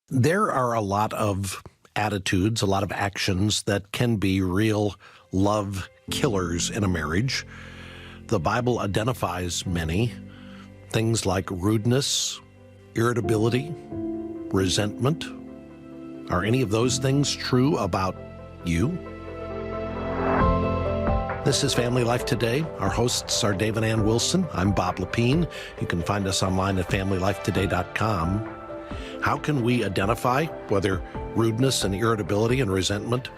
There are a lot of attitudes, a lot of actions that can be real love killers in a marriage. The Bible identifies many, things like rudeness, irritability, resentment. Are any of those things true about you? This is Family Life Today. Our hosts are Dave and Ann Wilson. I'm Bob Lepine. You can find us online at FamilyLifeToday.com. How can we identify whether rudeness and irritability and resentment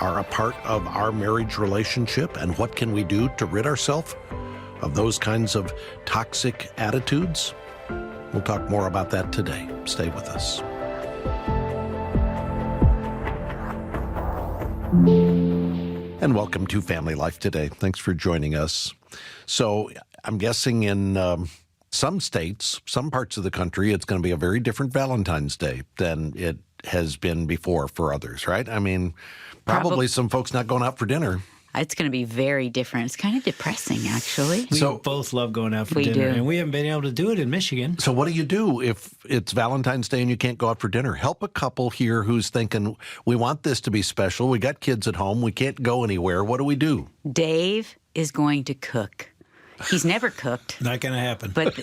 are a part of our marriage relationship, and what can we do to rid ourselves of those kinds of toxic attitudes? We'll talk more about that today. Stay with us. And welcome to Family Life Today. Thanks for joining us. So I'm guessing in some states, some parts of the country, it's going to be a very different Valentine's Day than it has been before for others, right? I mean, probably some folks not going out for dinner. It's going to be very different. It's kind of depressing, actually. We both love going out for dinner, and we haven't been able to do it in Michigan. So what do you do if it's Valentine's Day and you can't go out for dinner? Help a couple here who's thinking, we want this to be special. We got kids at home. We can't go anywhere. What do we do? Dave is going to cook. He's never cooked. Not going to happen. But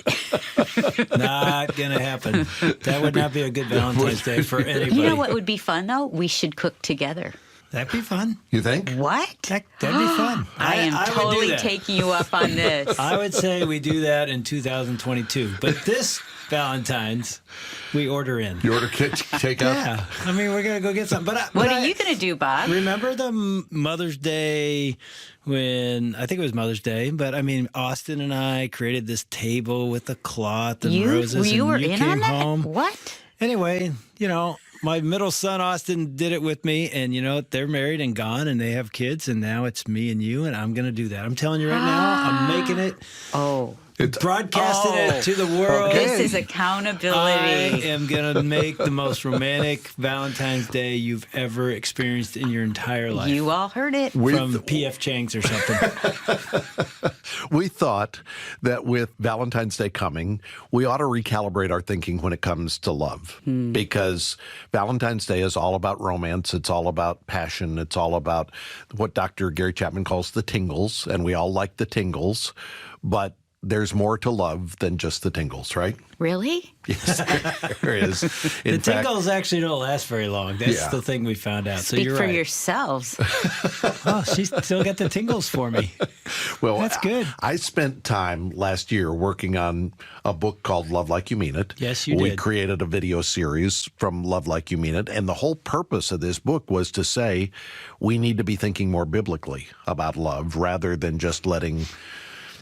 not going to happen. That would not be a good Valentine's Day for anybody. You know what would be fun, though? We should cook together. That'd be fun. You think? What? That'd be fun. I am totally taking you up on this. I would say we do that in 2022. But this Valentine's, we order in. You order takeout? Yeah. I mean, we're going to go get something. What are you going to do, Bob? Remember the Mother's Day when, I think it was Mother's Day, but I mean, Austin and I created this table with the cloth and roses. You were and you in came on that? home. What? Anyway, my middle son, Austin, did it with me, and they're married and gone, and they have kids, and now it's me and you, and I'm going to do that. I'm telling you right now, I'm making it. Oh. Broadcasting it to the world. Okay. This is accountability. I am going to make the most romantic Valentine's Day you've ever experienced in your entire life. You all heard it. From P.F. Chang's or something. We thought that with Valentine's Day coming, we ought to recalibrate our thinking when it comes to love. Because Valentine's Day is all about romance. It's all about passion. It's all about what Dr. Gary Chapman calls the tingles. And we all like the tingles. But there's more to love than just the tingles, right? Really? Yes, there is. The tingles actually don't last very long. That's the thing we found out. Speak so you're for right. yourselves. Oh, she's still got the tingles for me. Well, that's good. I spent time last year working on a book called Love Like You Mean It. Yes, you did. We created a video series from Love Like You Mean It, and the whole purpose of this book was to say we need to be thinking more biblically about love rather than just letting...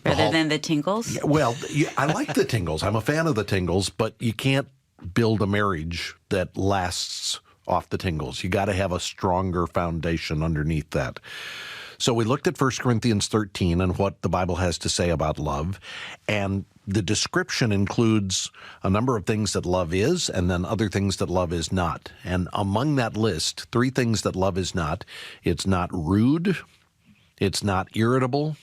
Rather than the tingles? Yeah, well, I like the tingles. I'm a fan of the tingles, but you can't build a marriage that lasts off the tingles. You got to have a stronger foundation underneath that. So we looked at 1 Corinthians 13 and what the Bible has to say about love, and the description includes a number of things that love is and then other things that love is not. And among that list, 3 things that love is not: it's not rude, it's not irritable,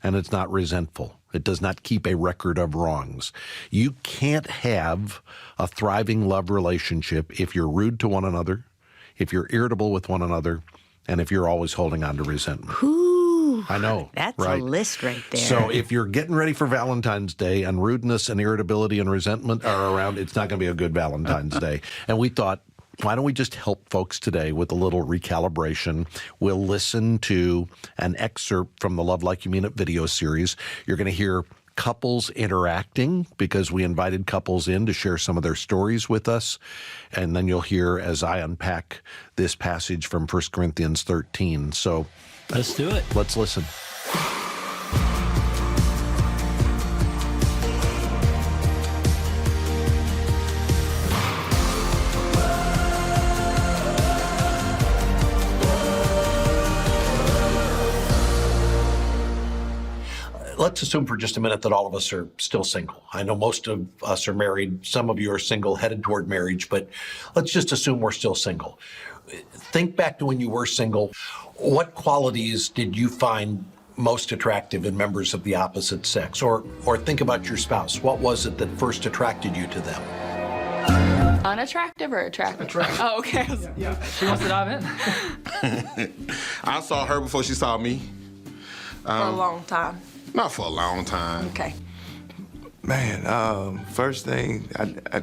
and it's not resentful. It does not keep a record of wrongs. You can't have a thriving love relationship if you're rude to one another, if you're irritable with one another, and if you're always holding on to resentment. Ooh, I know. That's right? a list right there. So if you're getting ready for Valentine's Day and rudeness and irritability and resentment are around, it's not going to be a good Valentine's Day. And we thought, why don't we just help folks today with a little recalibration? We'll listen to an excerpt from the Love Like You Mean It video series. You're going to hear couples interacting because we invited couples in to share some of their stories with us. And then you'll hear as I unpack this passage from 1 Corinthians 13. So let's do it. Let's listen. Let's assume for just a minute that all of us are still single. I know most of us are married. Some of you are single, headed toward marriage, but let's just assume we're still single. Think back to when you were single. What qualities did you find most attractive in members of the opposite sex? Or think about your spouse. What was it that first attracted you to them? Unattractive or attractive? Attractive. Oh, okay. Yeah, she wants to dive in. I saw her before she saw me. For a long time. Not for a long time. Okay. Man, first thing,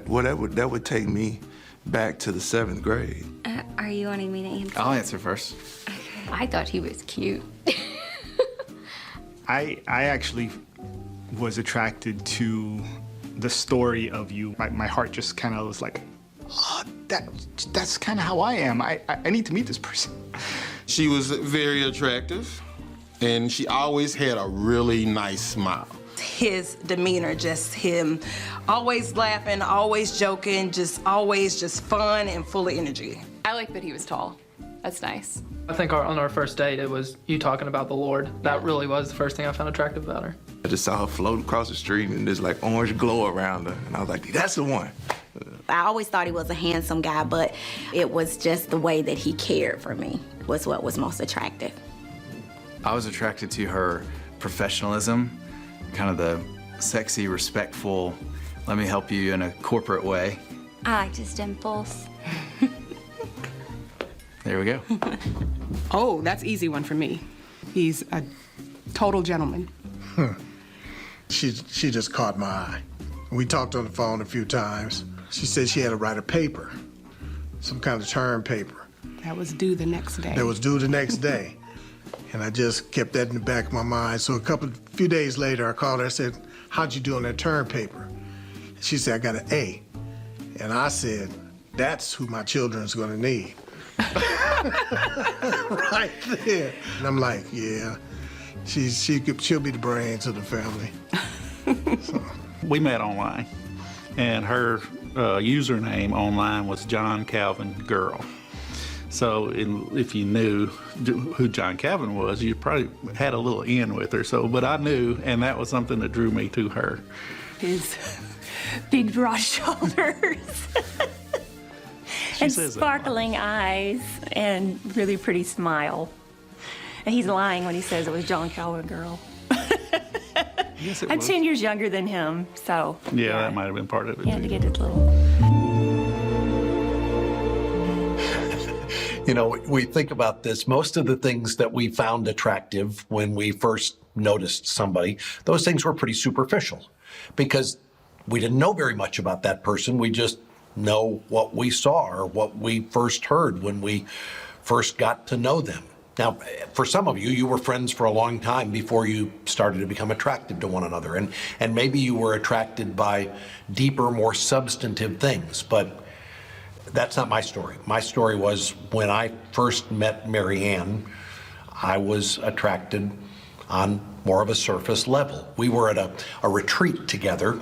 well, that would take me back to the 7th grade. Are you wanting me to answer? I'll answer first. I thought he was cute. I actually was attracted to the story of you. My heart just kind of was like, oh, that's kind of how I am. I need to meet this person. She was very attractive, and she always had a really nice smile. His demeanor, just him always laughing, always joking, just always just fun and full of energy. I like that he was tall. That's nice. I think on our first date, it was you talking about the Lord. That really was the first thing I found attractive about her. I just saw her floating across the street and there's like orange glow around her. And I was like, that's the one. I always thought he was a handsome guy, but it was just the way that he cared for me was what was most attractive. I was attracted to her professionalism, kind of the sexy, respectful, let me help you in a corporate way. I like his dimples. There we go. Oh, that's easy one for me. He's a total gentleman. She just caught my eye. We talked on the phone a few times. She said she had to write a paper, some kind of term paper. That was due the next day. That was due the next day. And I just kept that in the back of my mind. So few days later, I called her. I said, how'd you do on that term paper? She said, I got an A. And I said, that's who my children's gonna need. Right there. And I'm like, yeah, she'll be the brains of the family. So. We met online, and her username online was John Calvin Girl. So if you knew who John Calvin was, you probably had a little in with her. So, but I knew, and that was something that drew me to her. His big, broad shoulders. And sparkling eyes and really pretty smile. And he's lying when he says it was John Calvin Girl. Yes, it I'm was. 10 years younger than him, so. Yeah, that might have been part of it. He had to get his little. You know, we think about this. Most of the things that we found attractive when we first noticed somebody, those things were pretty superficial because we didn't know very much about that person. We just know what we saw or what we first heard when we first got to know them. Now, for some of you, you were friends for a long time before you started to become attracted to one another. And maybe you were attracted by deeper, more substantive things, but that's not my story. My story was when I first met Mary Ann, I was attracted on more of a surface level. We were at a retreat together,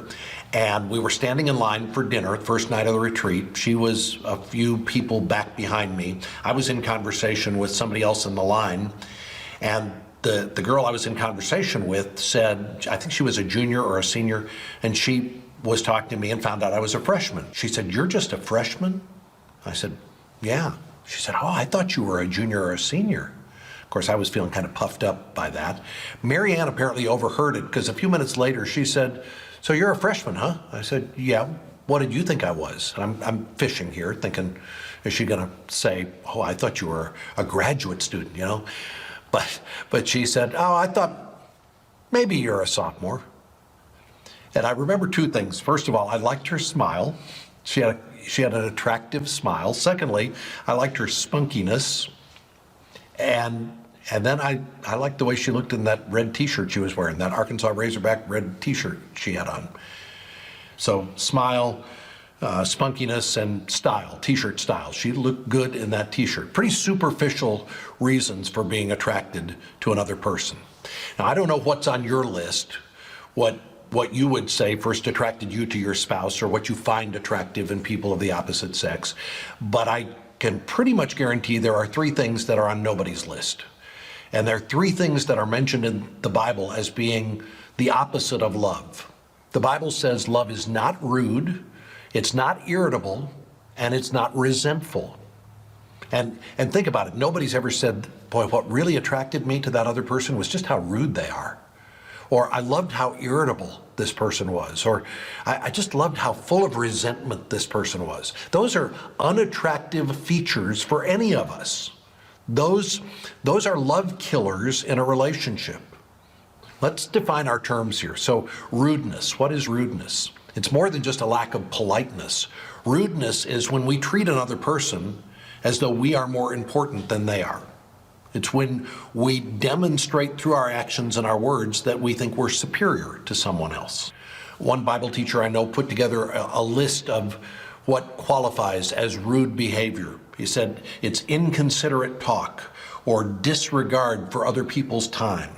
and we were standing in line for dinner, the first night of the retreat. She was a few people back behind me. I was in conversation with somebody else in the line, and the girl I was in conversation with said, I think she was a junior or a senior, and she was talking to me and found out I was a freshman. She said, "You're just a freshman?" I said, "Yeah." She said, "Oh, I thought you were a junior or a senior." Of course, I was feeling kind of puffed up by that. Mary Ann apparently overheard it because a few minutes later she said, "So you're a freshman, huh?" I said, "Yeah. What did you think I was?" And I'm fishing here, thinking, is she going to say, "Oh, I thought you were a graduate student, you know?" But she said, "Oh, I thought maybe you're a sophomore." And I remember two things. First of all, I liked her smile. She had an attractive smile. Secondly, I liked her spunkiness. And then I liked the way she looked in that red T-shirt she was wearing, that Arkansas Razorback red T-shirt she had on. So smile, spunkiness, and style, T-shirt style. She looked good in that T-shirt. Pretty superficial reasons for being attracted to another person. Now, I don't know what's on your list, what you would say first attracted you to your spouse or what you find attractive in people of the opposite sex, but I can pretty much guarantee there are three things that are on nobody's list. And there are three things that are mentioned in the Bible as being the opposite of love. The Bible says love is not rude, it's not irritable, and it's not resentful. And think about it, nobody's ever said, boy, what really attracted me to that other person was just how rude they are. Or I loved how irritable this person was, or I just loved how full of resentment this person was. Those are unattractive features for any of us. Those are love killers in a relationship. Let's define our terms here. So rudeness, what is rudeness? It's more than just a lack of politeness. Rudeness is when we treat another person as though we are more important than they are. It's when we demonstrate through our actions and our words that we think we're superior to someone else. One Bible teacher I know put together a list of what qualifies as rude behavior. He said it's inconsiderate talk or disregard for other people's time,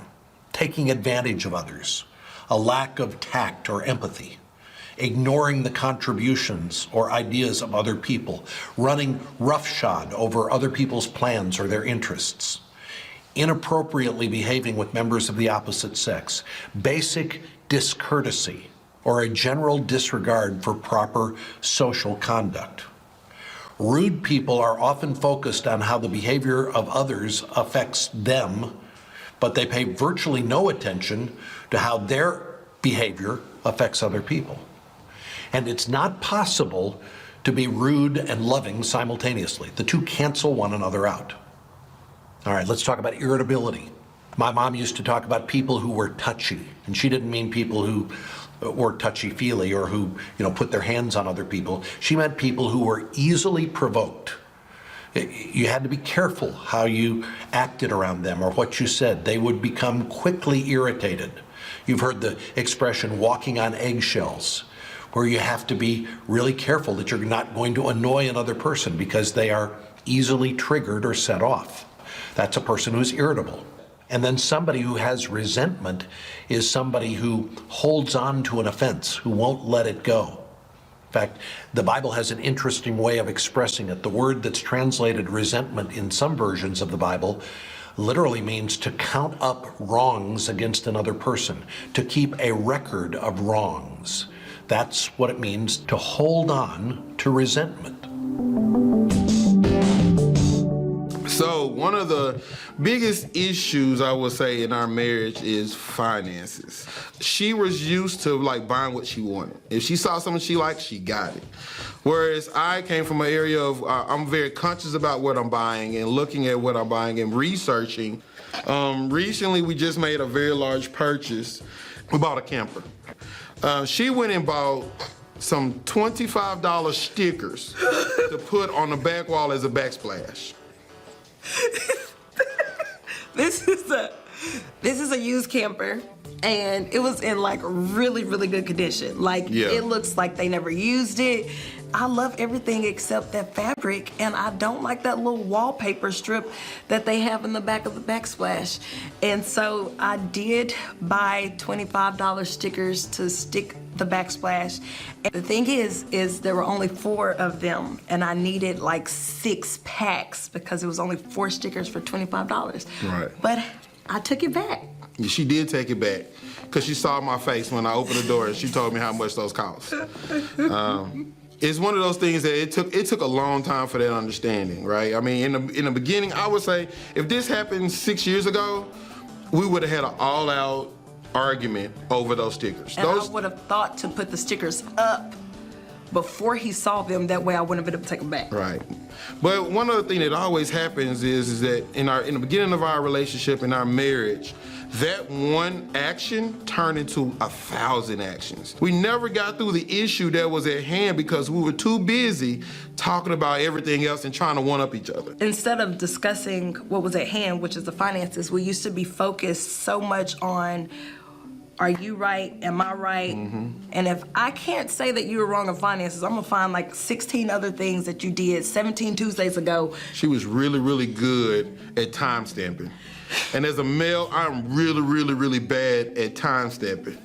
taking advantage of others, a lack of tact or empathy, ignoring the contributions or ideas of other people, running roughshod over other people's plans or their interests, inappropriately behaving with members of the opposite sex, basic discourtesy, or a general disregard for proper social conduct. Rude people are often focused on how the behavior of others affects them, but they pay virtually no attention to how their behavior affects other people. And it's not possible to be rude and loving simultaneously. The two cancel one another out. All right, let's talk about irritability. My mom used to talk about people who were touchy, and she didn't mean people who were touchy-feely or who, put their hands on other people. She meant people who were easily provoked. You had to be careful how you acted around them or what you said. They would become quickly irritated. You've heard the expression walking on eggshells, where you have to be really careful that you're not going to annoy another person because they are easily triggered or set off. That's a person who's irritable. And then somebody who has resentment is somebody who holds on to an offense, who won't let it go. In fact, the Bible has an interesting way of expressing it. The word that's translated resentment in some versions of the Bible literally means to count up wrongs against another person, to keep a record of wrongs. That's what it means to hold on to resentment. So one of the biggest issues I would say in our marriage is finances. She was used to buying what she wanted. If she saw something she liked, she got it. Whereas I came from an area of I'm very conscious about what I'm buying and looking at what I'm buying and researching. Recently, we just made a very large purchase. We bought a camper. She went and bought some $25 stickers to put on the back wall as a backsplash. This is a used camper, and it was in really, really good condition. It looks like they never used it. I love everything except that fabric, and I don't like that little wallpaper strip that they have in the back of the backsplash. And so I did buy $25 stickers to stick the backsplash. And the thing is there were only 4 of them, and I needed 6 packs because it was only 4 stickers for $25. Right. But I took it back. She did take it back because she saw my face when I opened the door and she told me how much those cost. It's one of those things that it took a long time for that understanding, right? I mean, in the beginning, I would say if this happened 6 years ago, we would have had an all-out argument over those stickers. And I would have thought to put the stickers up before he saw them. That way I wouldn't have been able to take them back. Right. But one other thing that always happens is that in the beginning of our relationship, in our marriage, that one action turned into 1,000 actions. We never got through the issue that was at hand because we were too busy talking about everything else and trying to one-up each other. Instead of discussing what was at hand, which is the finances, we used to be focused so much on, are you right? Am I right? Mm-hmm. And if I can't say that you were wrong on finances, I'm gonna find 16 other things that you did 17 Tuesdays ago. She was really, really good at time stamping. And as a male, I'm really, really, really bad at time stamping.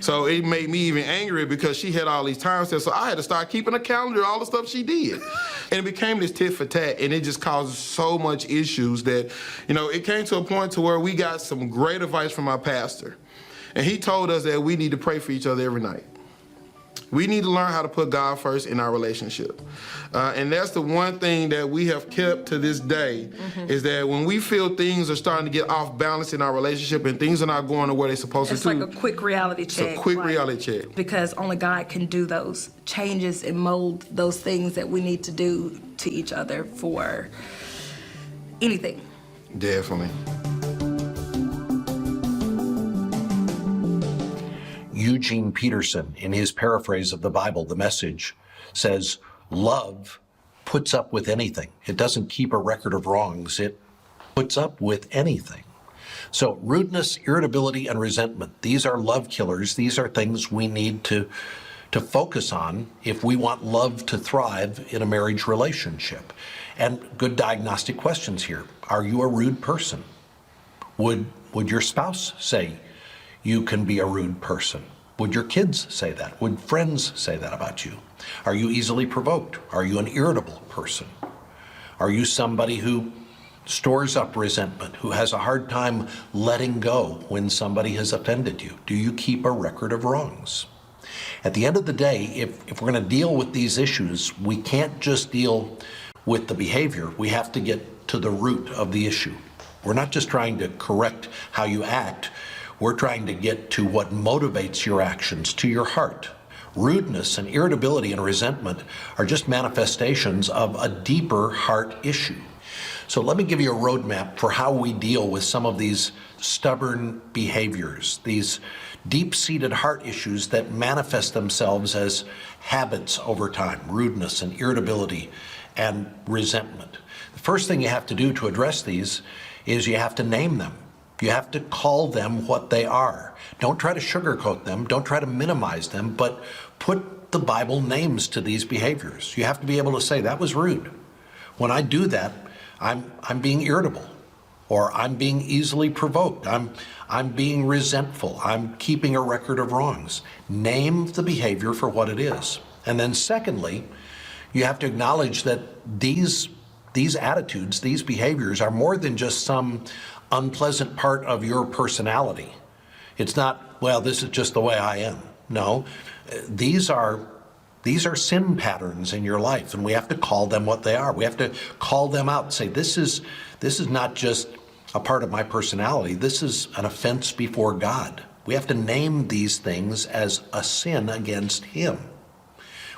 So it made me even angrier because she had all these time stamps. So I had to start keeping a calendar of all the stuff she did. And it became this tit for tat, and it just caused so much issues that, it came to a point to where we got some great advice from our pastor. And he told us that we need to pray for each other every night. We need to learn how to put God first in our relationship. And that's the one thing that we have kept to this day, is that when we feel things are starting to get off balance in our relationship and things are not going the way they're supposed It's to. like a quick reality check. It's a quick like, reality check. Because only God can do those changes and mold those things that we need to do to each other for anything. Definitely. Eugene Peterson, in his paraphrase of the Bible, The Message, says, love puts up with anything. It doesn't keep a record of wrongs. It puts up with anything. So rudeness, irritability, and resentment, these are love killers. These are things we need to focus on if we want love to thrive in a marriage relationship. And good diagnostic questions here. Are you a rude person? Would your spouse say you can be a rude person? Would your kids say that? Would friends say that about you? Are you easily provoked? Are you an irritable person? Are you somebody who stores up resentment, who has a hard time letting go when somebody has offended you? Do you keep a record of wrongs? At the end of the day, if we're going to deal with these issues, we can't just deal with the behavior. We have to get to the root of the issue. We're not just trying to correct how you act. We're trying to get to what motivates your actions, to your heart. Rudeness and irritability and resentment are just manifestations of a deeper heart issue. So let me give you a roadmap for how we deal with some of these stubborn behaviors, these deep-seated heart issues that manifest themselves as habits over time, rudeness and irritability and resentment. The first thing you have to do to address these is you have to name them. You have to call them what they are. Don't try to sugarcoat them. Don't try to minimize them, but put the Bible names to these behaviors. You have to be able to say, that was rude. When I do that, I'm being irritable, or I'm being easily provoked. I'm being resentful. I'm keeping a record of wrongs. Name the behavior for what it is. And then secondly, you have to acknowledge that these attitudes, these behaviors are more than just some unpleasant part of your personality. It's not, well, this is just the way I am. No, these are sin patterns in your life, and we have to call them what they are. We have to call them out and say, this is not just a part of my personality. This is an offense before God. We have to name these things as a sin against Him.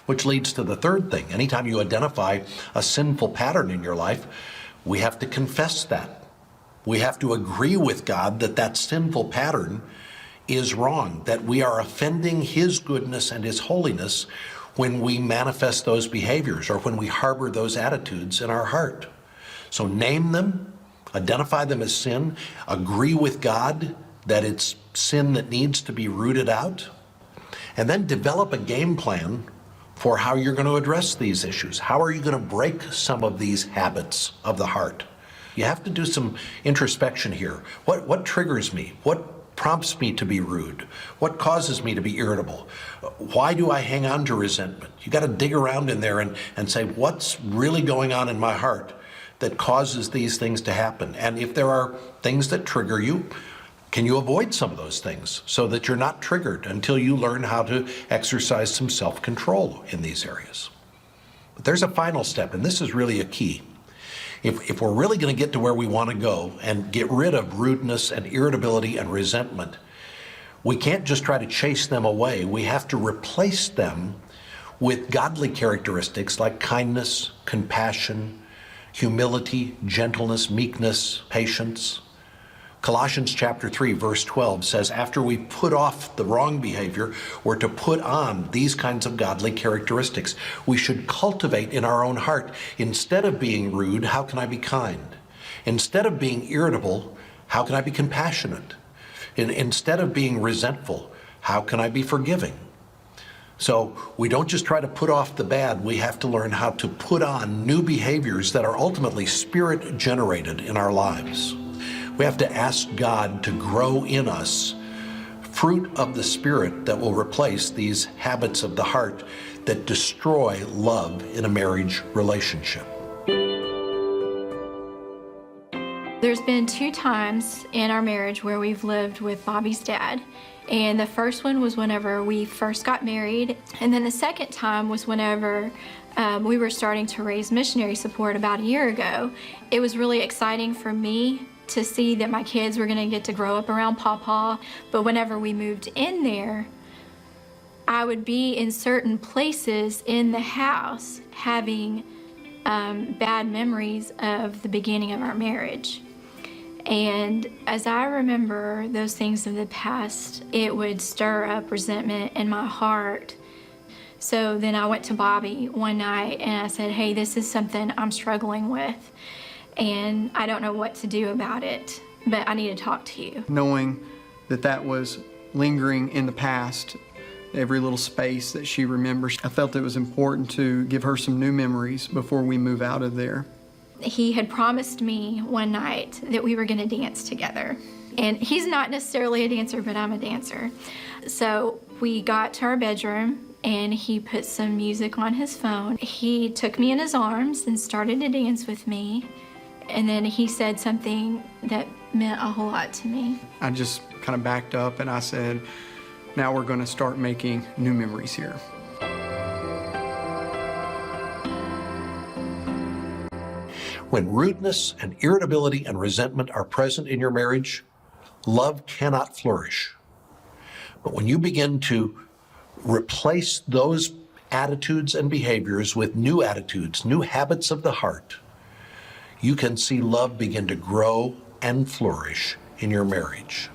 Which leads to the third thing. Anytime you identify a sinful pattern in your life, we have to confess that. We have to agree with God that that sinful pattern is wrong, that we are offending His goodness and His holiness when we manifest those behaviors or when we harbor those attitudes in our heart. So name them, identify them as sin, agree with God that it's sin that needs to be rooted out, and then develop a game plan for how you're going to address these issues. How are you going to break some of these habits of the heart? You have to do some introspection here. What triggers me? What prompts me to be rude? What causes me to be irritable? Why do I hang on to resentment? You got to dig around in there and say, what's really going on in my heart that causes these things to happen? And if there are things that trigger you, can you avoid some of those things so that you're not triggered until you learn how to exercise some self-control in these areas? But there's a final step, and this is really a key. If we're really going to get to where we want to go and get rid of rudeness and irritability and resentment, we can't just try to chase them away. We have to replace them with godly characteristics like kindness, compassion, humility, gentleness, meekness, patience. Colossians chapter 3, verse 12 says, after we put off the wrong behavior, we're to put on these kinds of godly characteristics. We should cultivate in our own heart, instead of being rude, how can I be kind? Instead of being irritable, how can I be compassionate? Instead of being resentful, how can I be forgiving? So we don't just try to put off the bad, we have to learn how to put on new behaviors that are ultimately spirit generated in our lives. We have to ask God to grow in us fruit of the Spirit that will replace these habits of the heart that destroy love in a marriage relationship. There's been 2 times in our marriage where we've lived with Bobby's dad, And the first one was whenever we first got married. And then the second time was whenever we were starting to raise missionary support about a year ago. It was really exciting for me to see that my kids were gonna get to grow up around Pawpaw. But whenever we moved in there, I would be in certain places in the house having bad memories of the beginning of our marriage. And as I remember those things of the past, it would stir up resentment in my heart. So then I went to Bobby one night and I said, hey, this is something I'm struggling with and I don't know what to do about it, but I need to talk to you. Knowing that that was lingering in the past, every little space that she remembers, I felt it was important to give her some new memories before we move out of there. He had promised me one night that we were gonna dance together. And he's not necessarily a dancer, but I'm a dancer. So we got to our bedroom and he put some music on his phone. He took me in his arms and started to dance with me. And then he said something that meant a whole lot to me. I just kind of backed up and I said, now we're gonna start making new memories here. When rudeness and irritability and resentment are present in your marriage, love cannot flourish. But when you begin to replace those attitudes and behaviors with new attitudes, new habits of the heart, you can see love begin to grow and flourish in your marriage.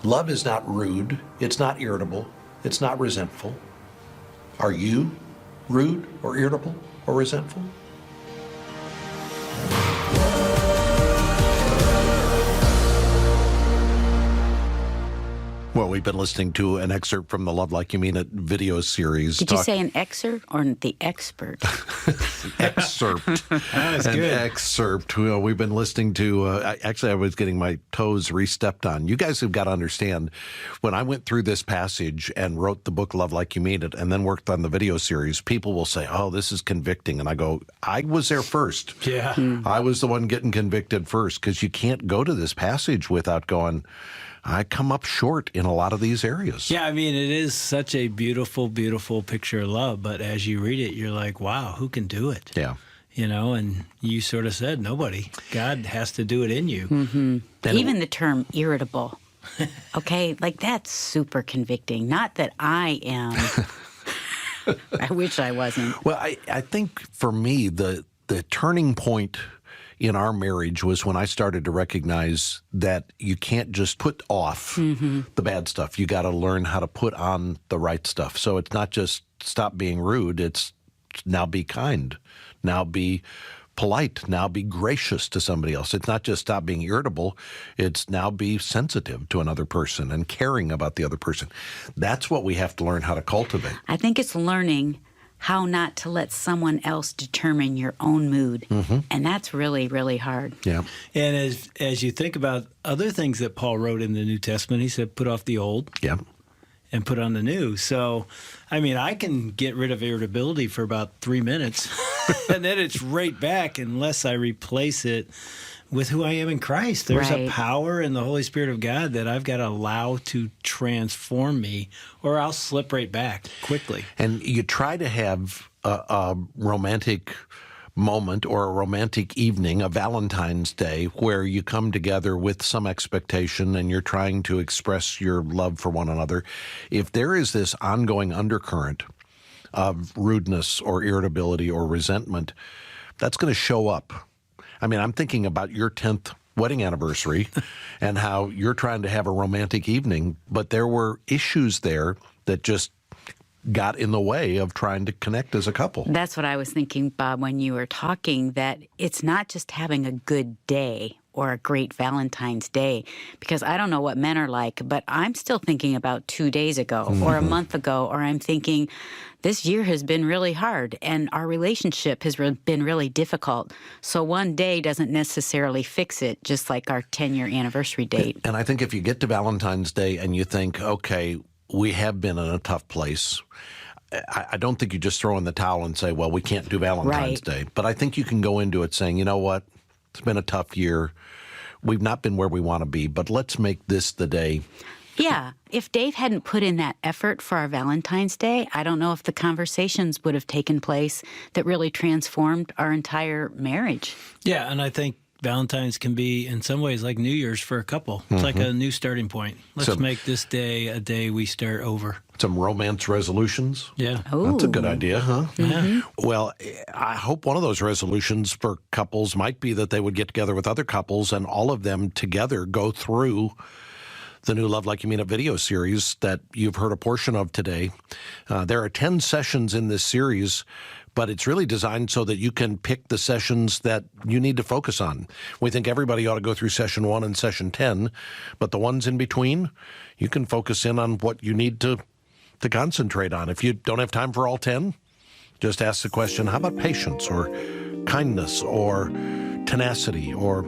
Love is not rude, it's not irritable, it's not resentful. Are you rude or irritable or resentful? Well, we've been listening to an excerpt from the Love Like You Mean It video series. Did you say an excerpt or the expert? Excerpt. That's An good. excerpt. Well, we've been listening to, actually, I was getting my toes re-stepped on. You guys have got to understand, when I went through this passage and wrote the book Love Like You Mean It and then worked on the video series, people will say, oh, this is convicting. And I go, I was there first. Yeah. I was the one getting convicted first, because you can't go to this passage without going, I come up short in a lot of these areas. Yeah, I mean, it is such a beautiful, beautiful picture of love. But as you read it, you're like, wow, who can do it? Yeah. You know, and you sort of said, nobody. God has to do it in you. Mm-hmm. Even the term irritable. Okay, like that's super convicting. Not that I am. I wish I wasn't. Well, I think for me, the turning point in our marriage was when I started to recognize that you can't just put off the bad stuff. You got to learn how to put on the right stuff. So it's not just stop being rude. It's now be kind. Now be polite. Now be gracious to somebody else. It's not just stop being irritable. It's now be sensitive to another person and caring about the other person. That's what we have to learn how to cultivate. I think it's learning how not to let someone else determine your own mood. And that's really, really hard. Yeah. And as you think about other things that Paul wrote in the New Testament, he said, put off the old and put on the new. So, I mean, I can get rid of irritability for about 3 minutes, and then it's right back unless I replace it with who I am in Christ. There's a power in the Holy Spirit of God that I've got to allow to transform me, or I'll slip right back quickly. And you try to have a romantic moment or a romantic evening, a Valentine's Day, where you come together with some expectation and you're trying to express your love for one another. If there is this ongoing undercurrent of rudeness or irritability or resentment, that's going to show up. I mean, I'm thinking about your 10th wedding anniversary and how you're trying to have a romantic evening, but there were issues there that just got in the way of trying to connect as a couple. That's what I was thinking, Bob, when you were talking, that it's not just having a good day or a great Valentine's Day, because I don't know what men are like, but I'm still thinking about 2 days ago or a month ago, or I'm thinking this year has been really hard and our relationship has been really difficult. So one day doesn't necessarily fix it, just like our 10-year anniversary date. And I think if you get to Valentine's Day and you think, okay, we have been in a tough place, I don't think you just throw in the towel and say, well, we can't do Valentine's Day. But I think you can go into it saying, you know what, it's been a tough year. We've not been where we want to be, but let's make this the day Yeah. If Dave hadn't put in that effort for our Valentine's Day, I don't know if the conversations would have taken place that really transformed our entire marriage. Yeah, and I think Valentine's can be, in some ways, like New Year's for a couple. It's like a new starting point. Let's make this day a day we start over. Some romance resolutions. Yeah. That's a good idea, huh? Yeah. Well, I hope one of those resolutions for couples might be that they would get together with other couples and all of them together go through the new Love Like You Mean It video series that you've heard a portion of today. There are 10 sessions in this series, but it's really designed so that you can pick the sessions that you need to focus on. We think everybody ought to go through session 1 and session 10, but the ones in between, you can focus in on what you need to concentrate on. If you don't have time for all 10, just ask the question, how about patience or kindness or tenacity or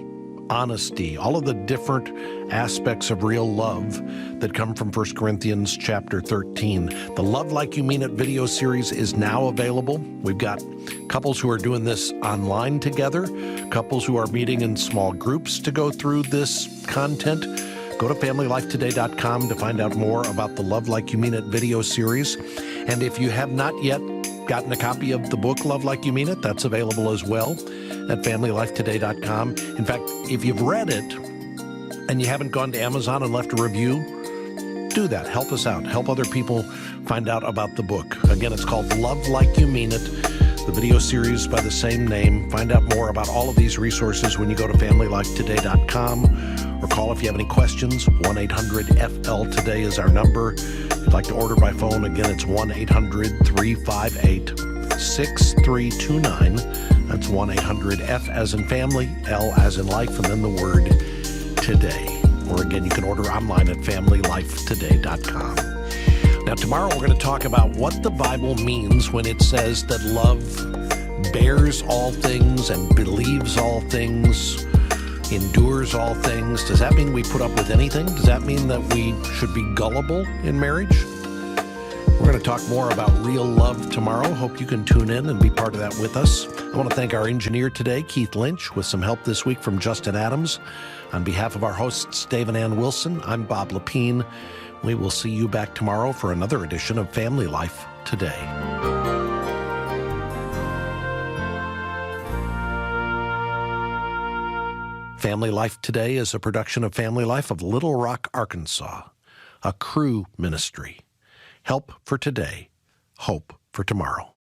honesty, all of the different aspects of real love that come from 1 Corinthians chapter 13. The Love Like You Mean It video series is now available. We've got couples who are doing this online together, couples who are meeting in small groups to go through this content. Go to FamilyLifeToday.com to find out more about the Love Like You Mean It video series. And if you have not yet gotten a copy of the book, Love Like You Mean It, that's available as well at FamilyLifeToday.com. In fact, if you've read it and you haven't gone to Amazon and left a review, do that. Help us out. Help other people find out about the book. Again, it's called Love Like You Mean It, the video series by the same name. Find out more about all of these resources when you go to FamilyLifeToday.com or call if you have any questions. 1-800-FL-TODAY is our number. If you'd like to order by phone, again, it's 1-800-358-6329. That's 1-800-F as in family, L as in life, and then the word today. Or again, you can order online at FamilyLifeToday.com. Now, tomorrow we're going to talk about what the Bible means when it says that love bears all things and believes all things, endures all things. Does that mean we put up with anything? Does that mean that we should be gullible in marriage? We're going to talk more about real love tomorrow. Hope you can tune in and be part of that with us. I want to thank our engineer today, Keith Lynch, with some help this week from Justin Adams. On behalf of our hosts, Dave and Ann Wilson, I'm Bob Lepine. We will see you back tomorrow for another edition of Family Life Today. Family Life Today is a production of Family Life of Little Rock, Arkansas, a Cru ministry. Help for today, hope for tomorrow.